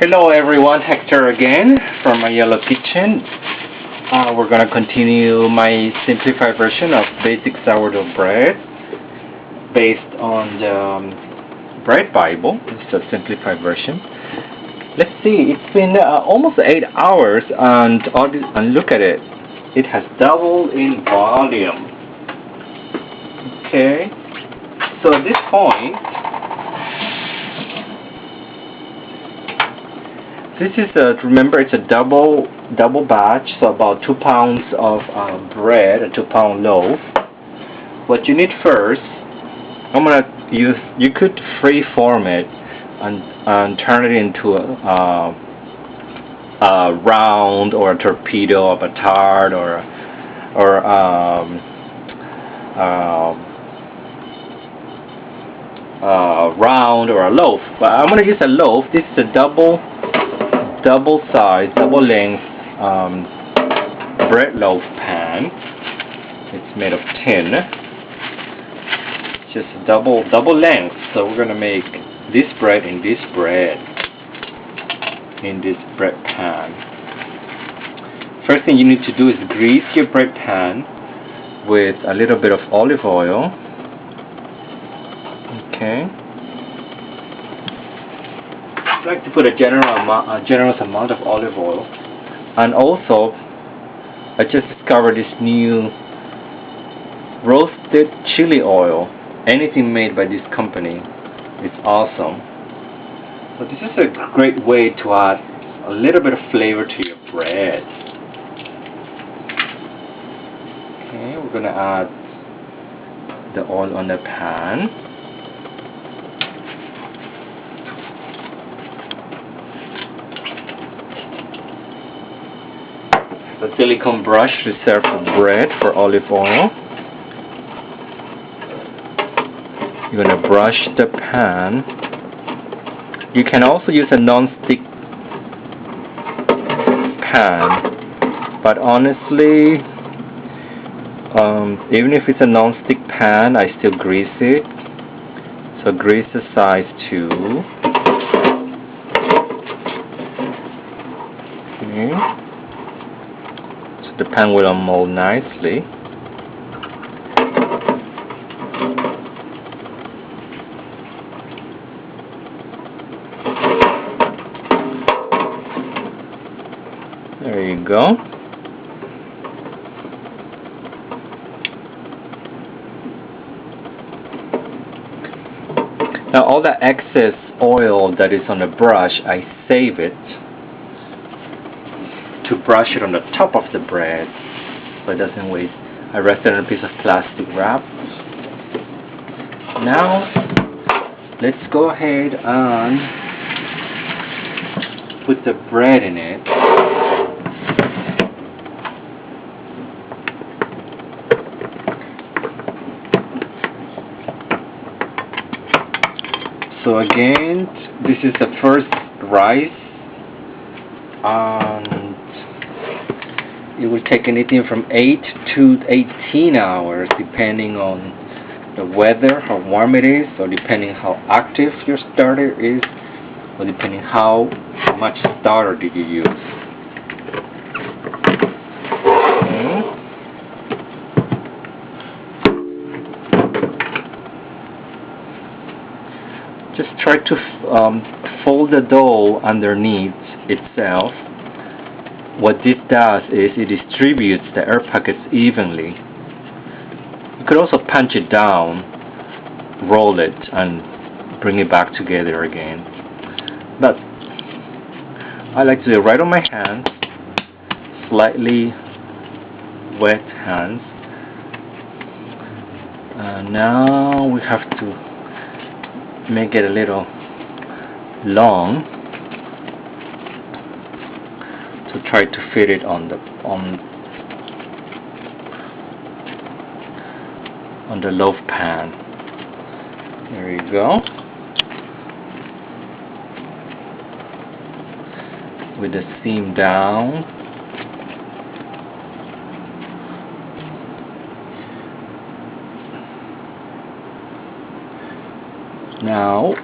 Hello everyone, Hector again from my yellow kitchen. We're going to continue my simplified version of basic sourdough bread based on the bread Bible. It's a simplified version. Let's see, it's been almost 8 hours and look at it. It has doubled in volume. Okay, so at this point, this is remember it's a double batch, so about 2 pounds of bread, a 2-pound loaf. What you need first, you could free form it and turn it into a round or a torpedo of a tart or round or a loaf. But I'm going to use a loaf. This is a double size, double length bread loaf pan. It's made of tin. It's just a double length. So we're gonna make this bread in this bread pan. First thing you need to do is grease your bread pan with a little bit of olive oil. Okay. I like to put a generous amount of olive oil, and also I just discovered this new roasted chili oil. Anything made by this company is awesome. But this is a great way to add a little bit of flavor to your bread. Okay, we're gonna add the oil on the pan. The silicone brush reserved for bread for olive oil. You're going to brush the pan. You can also use a non-stick pan, but honestly, even if it's a non-stick pan, I still grease it. So grease the sides too. Okay. The pan will unmold nicely. There you go. Now all the excess oil that is on the brush, I save it to brush it on the top of the bread so it doesn't waste. I rest it on a piece of plastic wrap. Now let's go ahead and put the bread in it. So again, this is the first rice, and it will take anything from 8 to 18 hours depending on the weather, how warm it is, or depending how active your starter is, or depending how much starter did you use. Okay. Just try to fold the dough underneath itself. What this does is it distributes the air pockets evenly. You could also punch it down, roll it, and bring it back together again. But I like to do it right on my hands, slightly wet hands. Now we have to make it a little long to try to fit it on the loaf pan. There you go. With the seam down. Now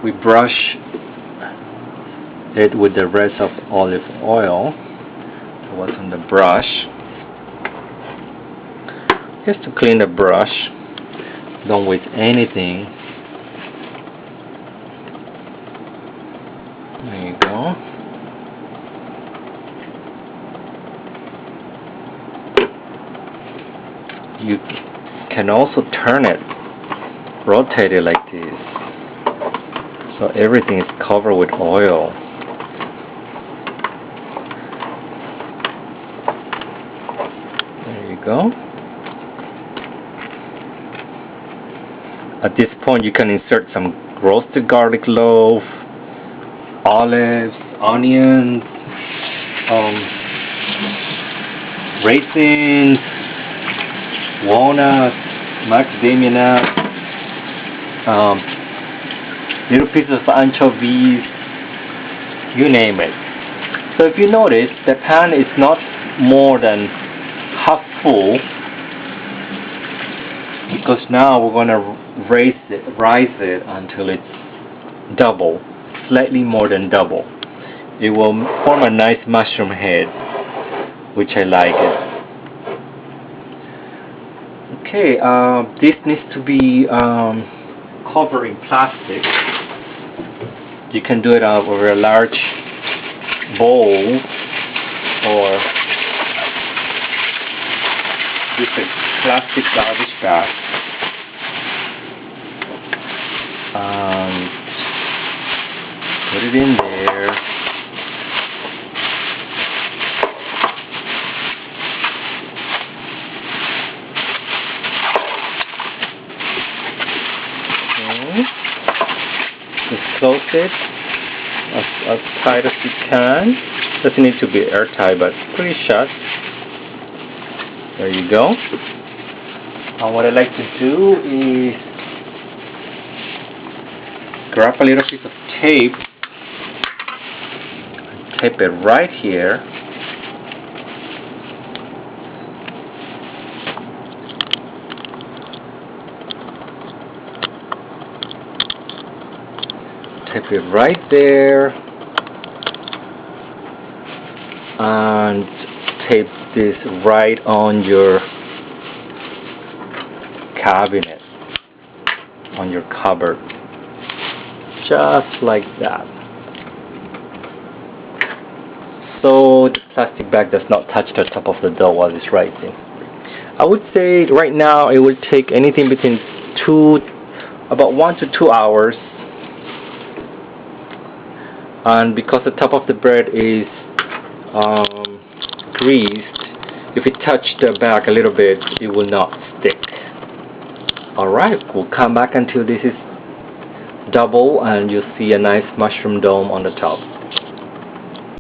we brush it with the rest of olive oil. So what's on the brush? Just to clean the brush, don't waste anything. There you go. You can also turn it, rotate it like this, so everything is covered with oil. There you go. At this point you can insert some roasted garlic loaf, olives, onions, raisins, walnuts, macadamia nuts, little pieces of anchovies, you name it. So if you notice, the pan is not more than half full, because now we're going to rise it until it's double, slightly more than double. It will form a nice mushroom head, which I like it. Okay, this needs to be covered in plastic. You can do it over a large bowl, or use a plastic garbage bag. Put it in there. Just close it as tight as you can. Doesn't need to be airtight, but pretty shut. There you go. And what I like to do is grab a little piece of tape, tape it right here. Tape it right there, and tape this right on your cabinet, on your cupboard, just like that. So the plastic bag does not touch the top of the dough while it's rising. I would say right now it would take anything between about 1 to 2 hours. And because the top of the bread is greased, if it touched the bag a little bit, it will not stick. Alright, we'll come back until this is double and you'll see a nice mushroom dome on the top.